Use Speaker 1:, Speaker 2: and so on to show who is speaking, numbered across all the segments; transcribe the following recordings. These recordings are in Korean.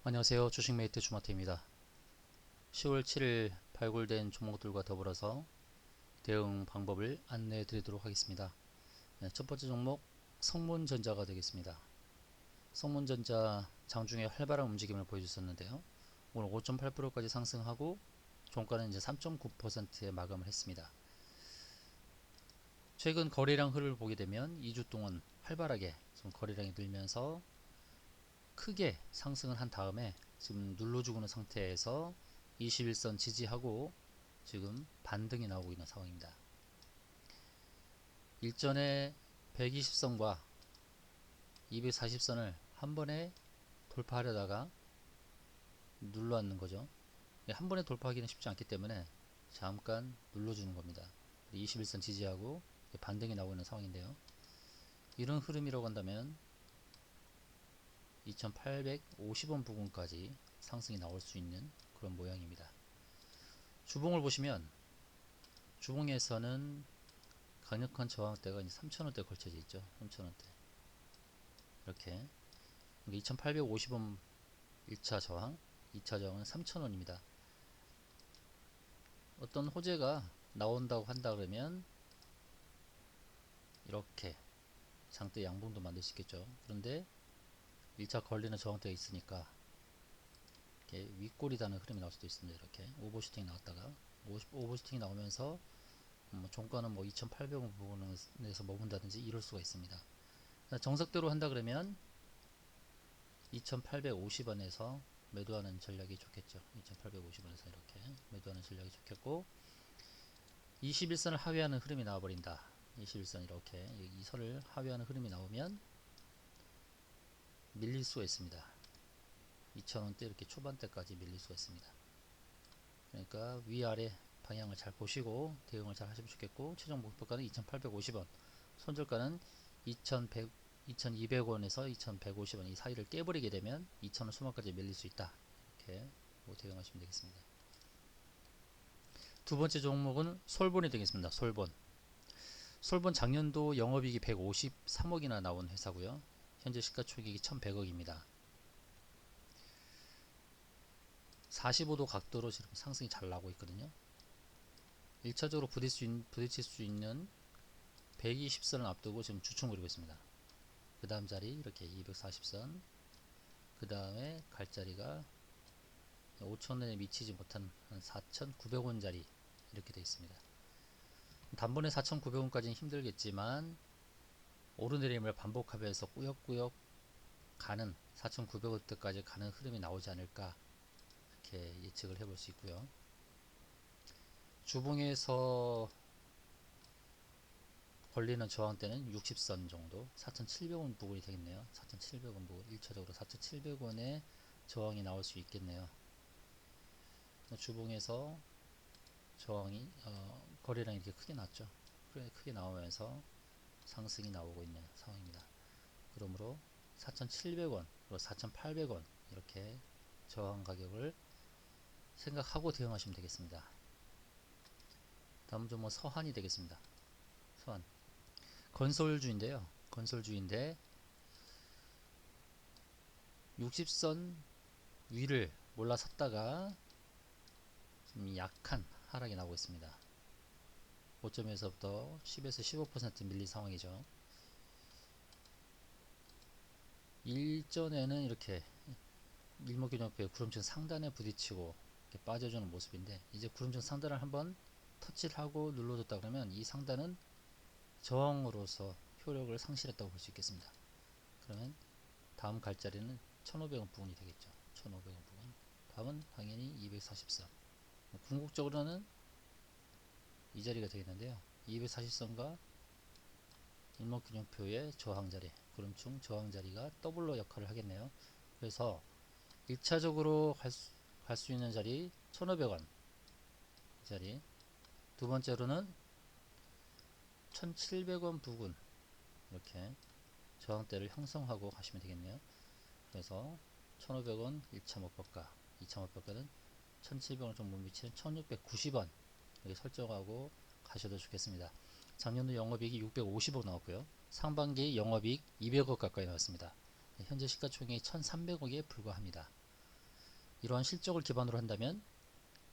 Speaker 1: 안녕하세요. 주식메이트 주마태입니다. 10월 7일 발굴된 종목들과 더불어서 대응 방법을 안내해 드리도록 하겠습니다. 네, 첫 번째 종목 성문전자가 되겠습니다. 성문전자 장중에 활발한 움직임을 보여줬었는데요. 오늘 5.8%까지 상승하고 종가는 이제 3.9%에 마감을 했습니다. 최근 거래량 흐름을 보게 되면 2주 동안 활발하게 좀 거래량이 늘면서 크게 상승을 한 다음에 지금 눌러주고 있는 상태에서 21선 지지하고 지금 반등이 나오고 있는 상황입니다. 일전에 120선과 240선을 한 번에 돌파하려다가 눌러앉는 거죠. 한 번에 돌파하기는 쉽지 않기 때문에 잠깐 눌러주는 겁니다. 21선 지지하고 반등이 나오고 있는 상황인데요. 이런 흐름이라고 한다면 2850원 부근까지 상승이 나올 수 있는 그런 모양입니다. 주봉을 보시면 주봉에서는 강력한 저항대가 3,000원대 걸쳐져 있죠. 3,000원대. 이렇게 2850원 1차 저항, 2차 저항은 3,000원입니다. 어떤 호재가 나온다고 한다 그러면 이렇게 장대 양봉도 만들 수 있겠죠. 그런데 1차 걸리는 저항대가 있으니까 이렇게 윗골이다는 흐름이 나올 수도 있습니다. 이렇게 오버슈팅이 나왔다가 오버슈팅이 나오면서 종가는 2,800원 부분에서 머문다든지 이럴 수가 있습니다. 정석대로 한다 그러면 2,850원에서 매도하는 전략이 좋겠죠. 2,850원에서 이렇게 매도하는 전략이 좋겠고 21선을 하회하는 흐름이 나와버린다. 21선 이렇게 이 선을 하회하는 흐름이 나오면 밀릴 수가 있습니다. 2,000원대 이렇게 초반대까지 밀릴 수가 있습니다. 그러니까 위아래 방향을 잘 보시고 대응을 잘 하시면 좋겠고 최종 목표가는 2,850원, 손절가는 2,100 2,200원에서 2,150원 이 사이를 깨버리게 되면 2,000원 수만까지 밀릴 수 있다. 이렇게 대응하시면 되겠습니다. 두 번째 종목은 솔본이 되겠습니다. 솔본. 솔본 작년도 영업이익이 153억이나 나온 회사고요. 현재 시가총액이 1,100억입니다. 45도 각도로 지금 상승이 잘 나오고 있거든요. 1차적으로 부딪힐 수 있는 120선을 앞두고 지금 주춤 그리고 있습니다. 그 다음 자리 이렇게 240선, 그 다음에 갈 자리가 5,000원에 미치지 못한 한 4,900원짜리 이렇게 되어 있습니다. 단번에 4,900원까지는 힘들겠지만 오르내림을 반복하면서 꾸역꾸역 가는 4,900원대까지 가는 흐름이 나오지 않을까 이렇게 예측을 해볼 수 있고요. 주봉에서 걸리는 저항대는 60선 정도 4,700원 부분이 되겠네요. 4,700원 부분 1차적으로 4,700원에 저항이 나올 수 있겠네요. 주봉에서 저항이 거래량이 이렇게 크게 났죠. 크게 나오면서 상승이 나오고 있는 상황입니다. 그러므로 4,700원, 4,800원 이렇게 저항 가격을 생각하고 대응하시면 되겠습니다. 다음 종목 서한이 되겠습니다. 서한 건설주인데요. 건설주인데 60선 위를 몰라섰다가 좀 약한 하락이 나오고 있습니다. 5점에서부터 10에서 15% 밀린 상황이죠. 일전에는 이렇게 일목균형표의 구름층 상단에 부딪히고 이렇게 빠져주는 모습인데 이제 구름층 상단을 한번 터치를 하고 눌러줬다 그러면 이 상단은 저항으로서 효력을 상실했다고 볼 수 있겠습니다. 그러면 다음 갈 자리는 1,500원 부분이 되겠죠. 1,500원 부분. 다음은 당연히 240선. 궁극적으로는 이 자리가 되겠는데요. 240선과 일목균형표의 저항자리, 구름층 저항자리가 더블로 역할을 하겠네요. 그래서 1차적으로 갈 수 있는 자리 1,500원 이 자리, 두 번째로는 1,700원 부근 이렇게 저항대를 형성하고 가시면 되겠네요. 그래서 1,500원 1차 목표가, 2차 목표가는 1,700원 정도 미치는 1,690원 이렇게 설정하고 가셔도 좋겠습니다. 작년도 영업이익이 650억 나왔고요. 상반기 영업이익 200억 가까이 나왔습니다. 현재 시가총액이 1,300억에 불과합니다. 이러한 실적을 기반으로 한다면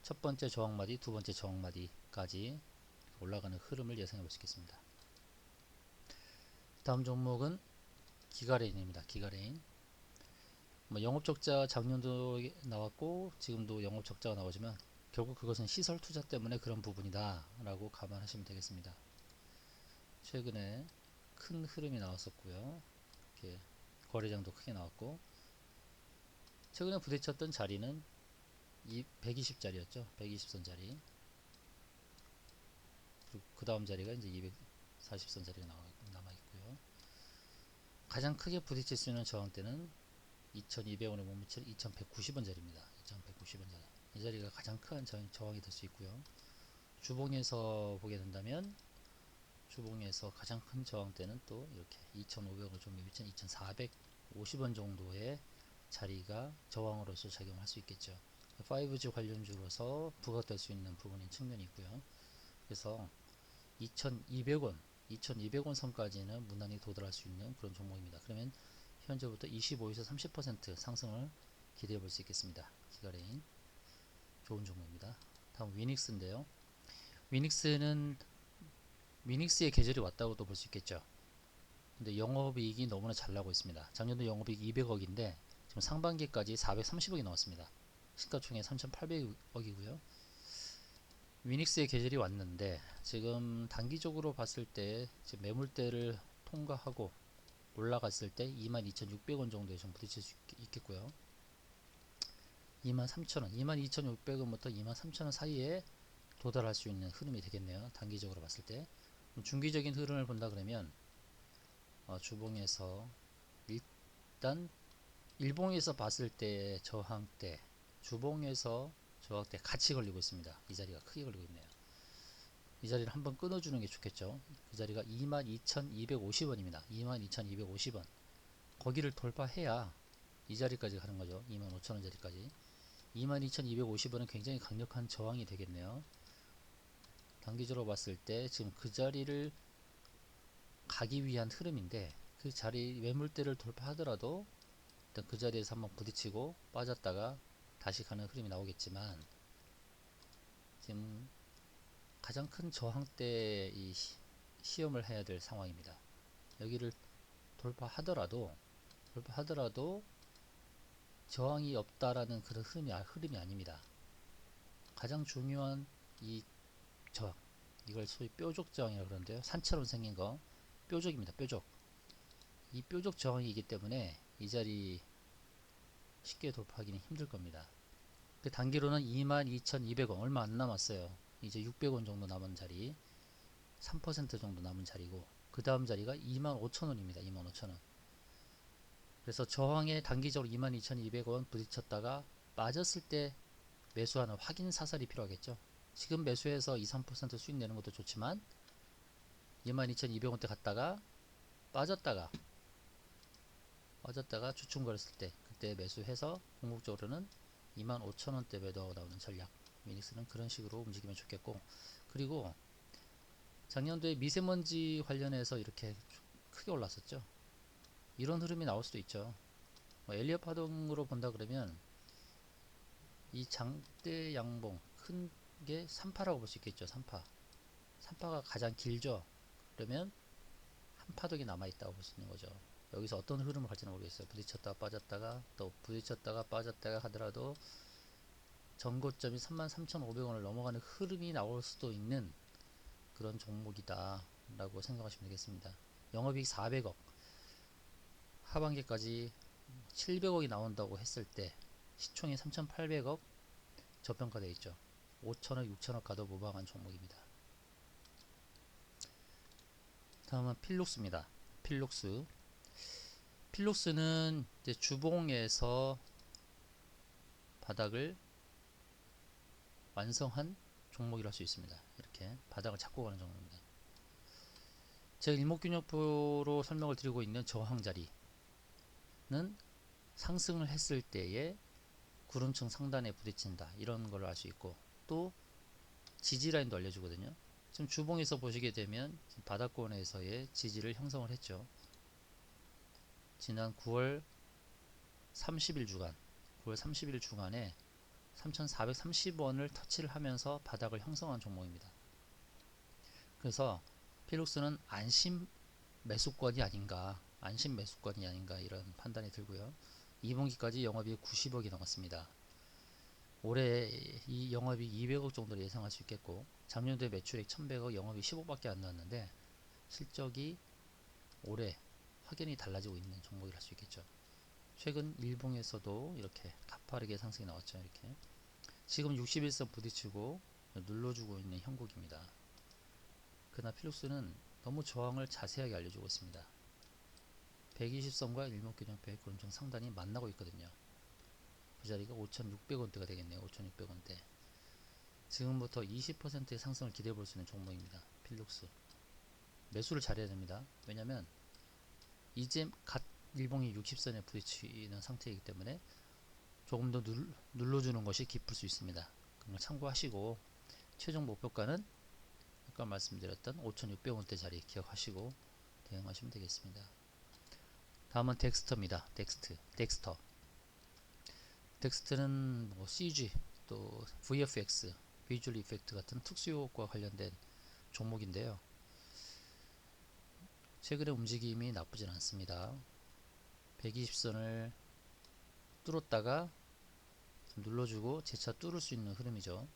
Speaker 1: 첫 번째 저항마디, 두 번째 저항마디까지 올라가는 흐름을 예상해 볼 수 있겠습니다. 다음 종목은 기가레인입니다. 기가레인. 영업적자 작년도 나왔고 지금도 영업적자가 나오지만 결국 그것은 시설 투자 때문에 그런 부분이다 라고 감안하시면 되겠습니다. 최근에 큰 흐름이 나왔었고요. 이렇게 거래량도 크게 나왔고, 최근에 부딪혔던 자리는 이 120자리였죠. 120선 자리. 그리고 그 다음 자리가 이제 240선 자리가 남아 있고요. 가장 크게 부딪힐 수 있는 저항대는 2200원에 못 미칠 2190원 자리입니다. 2190원 자리. 이 자리가 가장 큰 저항이 될 수 있고요. 주봉에서 보게 된다면 주봉에서 가장 큰 저항대는 또 이렇게 2500원 정도 미친 2450원 정도의 자리가 저항으로서 작용할 수 있겠죠. 5G 관련주로서 부각될 수 있는 부분인 측면이 있고요. 그래서 2200원 2200원 선까지는 무난히 도달할 수 있는 그런 종목입니다. 그러면 현재부터 25에서 30% 상승을 기대해 볼 수 있겠습니다. 기가레인 좋은 종목입니다. 다음 위닉스인데요. 위닉스의 계절이 왔다고도 볼 수 있겠죠. 근데 영업이익이 너무나 잘 나고 있습니다. 작년도 영업이익 200억인데 지금 상반기까지 430억이 나왔습니다. 시가총액 3,800억이고요. 위닉스의 계절이 왔는데 지금 단기적으로 봤을 때 지금 매물대를 통과하고 올라갔을 때 22,600원 정도에 좀 부딪힐 수 있겠고요. 23,000원, 22,600원부터 23,000원 사이에 도달할 수 있는 흐름이 되겠네요. 단기적으로 봤을 때. 중기적인 흐름을 본다 그러면 주봉에서 일단 일봉에서 봤을 때 저항대, 주봉에서 저항대 같이 걸리고 있습니다. 이 자리가 크게 걸리고 있네요. 이 자리를 한번 끊어주는 게 좋겠죠. 그 자리가 22,250원입니다. 22,250원. 거기를 돌파해야 이 자리까지 가는 거죠. 25,000원 자리까지. 22,250원은 굉장히 강력한 저항이 되겠네요. 단기적으로 봤을 때 지금 그 자리를 가기 위한 흐름인데 그 자리 매물대를 돌파하더라도 일단 그 자리에서 한번 부딪히고 빠졌다가 다시 가는 흐름이 나오겠지만 지금 가장 큰 저항대 이 시험을 해야 될 상황입니다. 여기를 돌파하더라도 저항이 없다라는 그런 흐름이 아닙니다. 가장 중요한 이 저항, 이걸 소위 뾰족 저항이라고 그러는데요. 산처럼 생긴 거 뾰족입니다. 뾰족. 이 뾰족 저항이기 때문에 이 자리 쉽게 돌파하기는 힘들 겁니다. 그 단기로는 22,200원 얼마 안 남았어요. 이제 600원 정도 남은 자리, 3% 정도 남은 자리고 그 다음 자리가 25,000원입니다. 25,000원. 그래서 저항에 단기적으로 22,200원 부딪혔다가 빠졌을 때 매수하는 확인 사살이 필요하겠죠. 지금 매수해서 2, 3% 수익 내는 것도 좋지만 22,200원대 갔다가 빠졌다가 주춤 거렸을 때 그때 매수해서 궁극적으로는 25,000원대 매도하고 나오는 전략. 위닉스는 그런 식으로 움직이면 좋겠고, 그리고 작년도에 미세먼지 관련해서 이렇게 크게 올랐었죠. 이런 흐름이 나올 수도 있죠. 엘리엇 파동으로 본다 그러면 이 장대 양봉 큰 게 3파라고 볼 수 있겠죠. 3파가 가장 길죠. 그러면 한 파동이 남아있다고 볼 수 있는 거죠. 여기서 어떤 흐름을 갈지는 모르겠어요. 부딪혔다가 빠졌다가 또 부딪혔다가 빠졌다가 하더라도 전고점이 33,500원을 넘어가는 흐름이 나올 수도 있는 그런 종목이다 라고 생각하시면 되겠습니다. 영업이익 400억, 하반기까지 700억이 나온다고 했을 때 시총이 3,800억 저평가되어 있죠. 5천억, 6천억 가도 무방한 종목입니다. 다음은 필룩스입니다. 필룩스는 이제 주봉에서 바닥을 완성한 종목이라 할 수 있습니다. 이렇게 바닥을 잡고 가는 종목입니다. 제가 일목균형표로 설명을 드리고 있는 저항 자리는 상승을 했을 때에 구름층 상단에 부딪힌다 이런 걸 알 수 있고, 또 지지라인도 알려주거든요. 지금 주봉에서 보시게 되면 바닥권에서의 지지를 형성을 했죠. 지난 9월 30일 주간 9월 30일 중간에 3,430원을 터치를 하면서 바닥을 형성한 종목입니다. 그래서 필룩스는 안심 매수권이 아닌가, 이런 판단이 들고요. 2분기까지 영업이익 90억이 넘었습니다. 올해 이 영업이익 200억 정도를 예상할 수 있겠고, 작년도에 매출액 1100억, 영업이익 10억밖에 안 나왔는데 실적이 올해 확연히 달라지고 있는 종목이라 할 수 있겠죠. 최근 일봉에서도 이렇게 가파르게 상승이 나왔죠. 이렇게 지금 61선 부딪히고 눌러주고 있는 형국입니다. 그러나 필룩스는 너무 저항을 자세하게 알려주고 있습니다. 120선과 일목균형표의 구름청 상단이 만나고 있거든요. 그 자리가 5,600원대가 되겠네요. 5,600원대. 지금부터 20%의 상승을 기대해 볼 수 있는 종목입니다. 필룩스. 매수를 잘해야 됩니다. 왜냐면 이제 갓 일봉이 60선에 부딪히는 상태이기 때문에 조금 더 눌러주는 것이 깊을 수 있습니다. 그런 걸 참고하시고, 최종 목표가는 아까 말씀드렸던 5,600원대 자리 기억하시고 대응하시면 되겠습니다. 다음은 덱스터입니다. 덱스터는 뭐 CG 또 VFX 비주얼 이펙트 같은 특수효과 관련된 종목인데요. 최근에 움직임이 나쁘진 않습니다. 120선을 뚫었다가 눌러주고 재차 뚫을 수 있는 흐름이죠.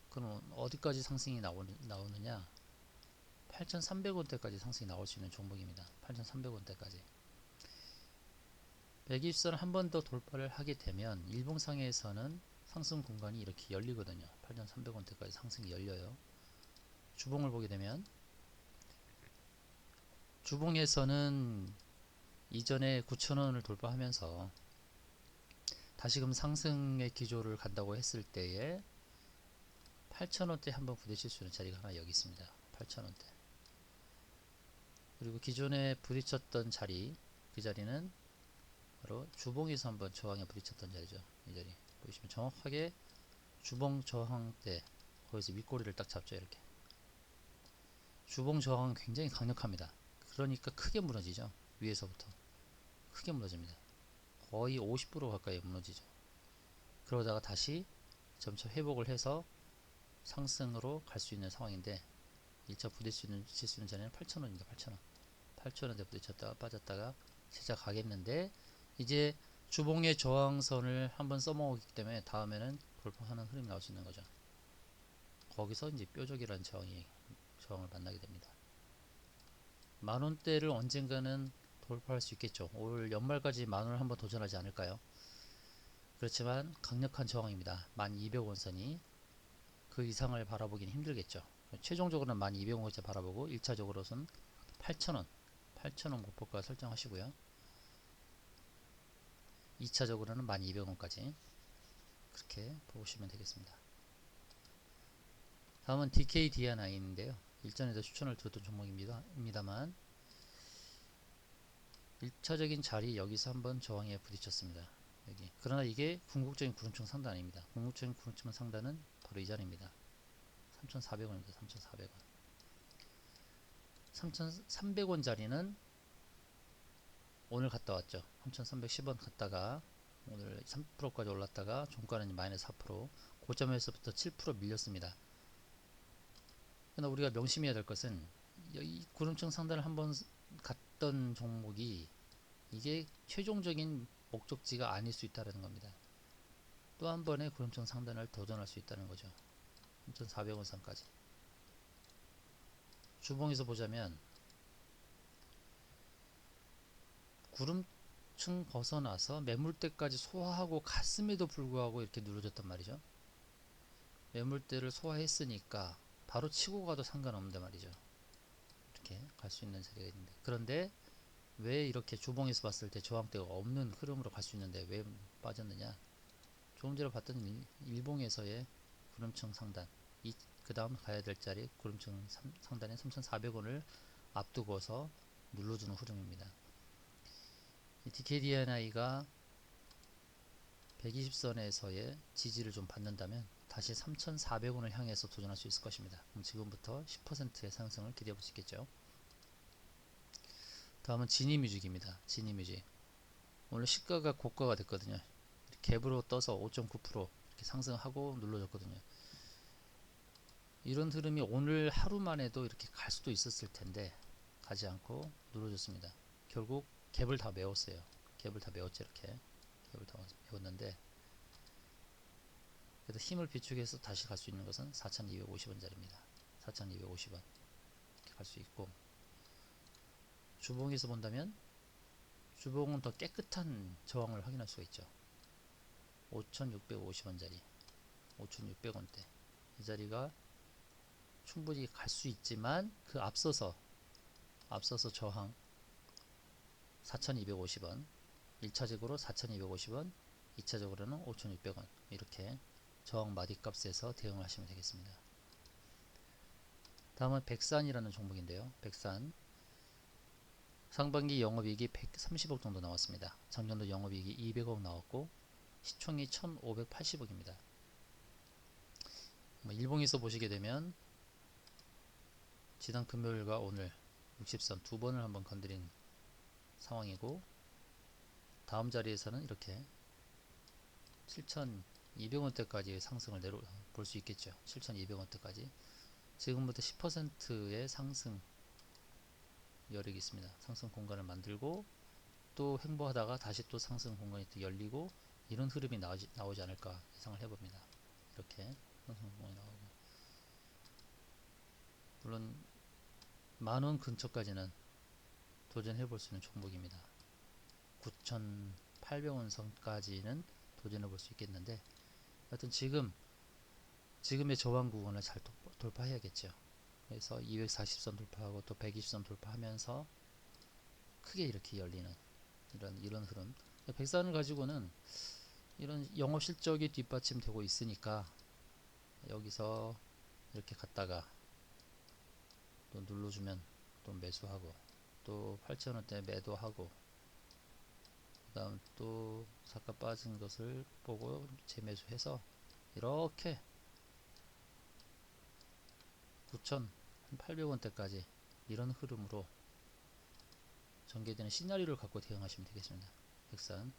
Speaker 1: 그럼 어디까지 상승이 나오느냐? 8,300원대까지 상승이 나올 수 있는 종목입니다. 8,300원대까지. 120선을 한 번 더 돌파를 하게 되면 일봉상에서는 상승 공간이 이렇게 열리거든요. 8,300원대까지 상승이 열려요. 주봉을 보게 되면 주봉에서는 이전에 9,000원을 돌파하면서 다시금 상승의 기조를 간다고 했을 때에 8,000원대 한번 부딪힐 수 있는 자리가 하나 여기 있습니다. 8,000원대. 그리고 기존에 부딪혔던 자리, 그 자리는 바로 주봉에서 한번 저항에 부딪혔던 자리죠. 이 자리 보시면 정확하게 주봉 저항대, 거기서 윗꼬리를 딱 잡죠. 이렇게 주봉 저항은 굉장히 강력합니다. 그러니까 크게 무너지죠. 위에서부터 크게 무너집니다. 거의 50% 가까이 무너지죠. 그러다가 다시 점차 회복을 해서 상승으로 갈 수 있는 상황인데, 1차 부딪힐 수 있는 자리는 8,000원입니다. 8,000원. 8,000원대 부딪혔다가 빠졌다가 시작하겠는데, 이제 주봉의 저항선을 한번 써먹었기 때문에 다음에는 돌파하는 흐름이 나올 수 있는 거죠. 거기서 이제 뾰족이라는 저항을 만나게 됩니다. 만원대를 언젠가는 돌파할 수 있겠죠. 올 연말까지 만원을 한번 도전하지 않을까요? 그렇지만 강력한 저항입니다. 1200원선이 그 이상을 바라보기는 힘들겠죠. 최종적으로는 1200원까지 바라보고 1차적으로는 8,000원 8,000원 목표가 설정하시고요. 2차적으로는 1200원까지 그렇게 보시면 되겠습니다. 다음은 DKDNI인데요. 일전에도 추천을 드렸던 종목입니다만 1차적인 자리 여기서 한번 저항에 부딪혔습니다. 여기. 그러나 이게 궁극적인 구름층 상단 아닙니다. 궁극적인 구름층 상단은 바로 이 자리입니다. 3,400원입니다. 3,400원. 3,300원 자리는 오늘 갔다 왔죠. 3,310원 갔다가 오늘 3%까지 올랐다가 종가는 마이너스 4%, 고점에서부터 7% 밀렸습니다. 그러나 우리가 명심해야 될 것은 이 구름층 상단을 한번 갔던 종목이 이게 최종적인 목적지가 아닐 수 있다는 겁니다. 또 한 번의 구름층 상단을 도전할 수 있다는 거죠. 3,400원 선까지. 주봉에서 보자면 구름층 벗어나서 매물대까지 소화하고 갔음에도 불구하고 이렇게 누르졌단 말이죠. 매물대를 소화했으니까 바로 치고 가도 상관없는데 말이죠. 이렇게 갈 수 있는 자리가 있는데, 그런데 왜 이렇게 주봉에서 봤을 때 저항대가 없는 흐름으로 갈 수 있는데 왜 빠졌느냐? 조금 전에 봤던 일봉에서의 구름층 상단, 그 다음 가야 될 자리 구름층 상단의 3,400원을 앞두고서 눌러주는 흐름입니다. DKDNI가 120선에서의 지지를 좀 받는다면 다시 3,400원을 향해서 도전할 수 있을 것입니다. 그럼 지금부터 10%의 상승을 기대해 볼 수 있겠죠. 다음은 지니뮤직입니다. 지니뮤직. 오늘 시가가 고가가 됐거든요. 갭으로 떠서 5.9% 이렇게 상승하고 눌러줬거든요. 이런 흐름이 오늘 하루만에도 이렇게 갈 수도 있었을 텐데 가지 않고 눌러줬습니다. 결국 갭을 다 메웠어요. 갭을 다 메웠죠. 이렇게 갭을 다 메웠는데, 그래도 힘을 비축해서 다시 갈 수 있는 것은 4,250원짜리입니다. 4,250원 이렇게 갈 수 있고, 주봉에서 본다면 주봉은 더 깨끗한 저항을 확인할 수가 있죠. 5,650원짜리 5,600원대 이 자리가 충분히 갈 수 있지만, 그 앞서서 저항 4,250원, 1차적으로 4,250원, 2차적으로는 5,600원, 이렇게 저항 마디값에서 대응을 하시면 되겠습니다. 다음은 백산이라는 종목인데요. 백산 상반기 영업이익이 130억 정도 나왔습니다. 작년도 영업이익이 200억 나왔고 시총이 1,580억입니다. 일봉에서 보시게 되면 지난 금요일과 오늘 60선 두 번을 한번 건드린 상황이고, 다음 자리에서는 이렇게 7,200원대까지 상승을 볼 수 있겠죠. 7,200원대까지 지금부터 10%의 상승 여력이 있습니다. 상승 공간을 만들고 또 횡보하다가 다시 또 상승 공간이 또 열리고, 이런 흐름이 나오지 않을까 예상을 해봅니다. 이렇게 상승 공간이 나오고, 물론 만원 근처까지는 도전해 볼 수 있는 종목입니다. 9,800원 선까지는 도전해 볼 수 있겠는데, 하여튼 지금의 저항 구간을 잘 돌파해야겠죠. 그래서 240선 돌파하고 또 120선 돌파하면서 크게 이렇게 열리는 이런 흐름. 백산을 가지고는 이런 영업 실적이 뒷받침되고 있으니까 여기서 이렇게 갔다가 또 눌러주면 또 매수하고, 또 8,000원대 매도하고, 그 다음 또 잠깐 빠진 것을 보고 재매수해서 이렇게 9,800원대까지 이런 흐름으로 전개되는 시나리오를 갖고 대응하시면 되겠습니다. 백산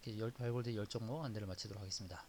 Speaker 1: 이렇게 발굴된 10종목 안내를 마치도록 하겠습니다.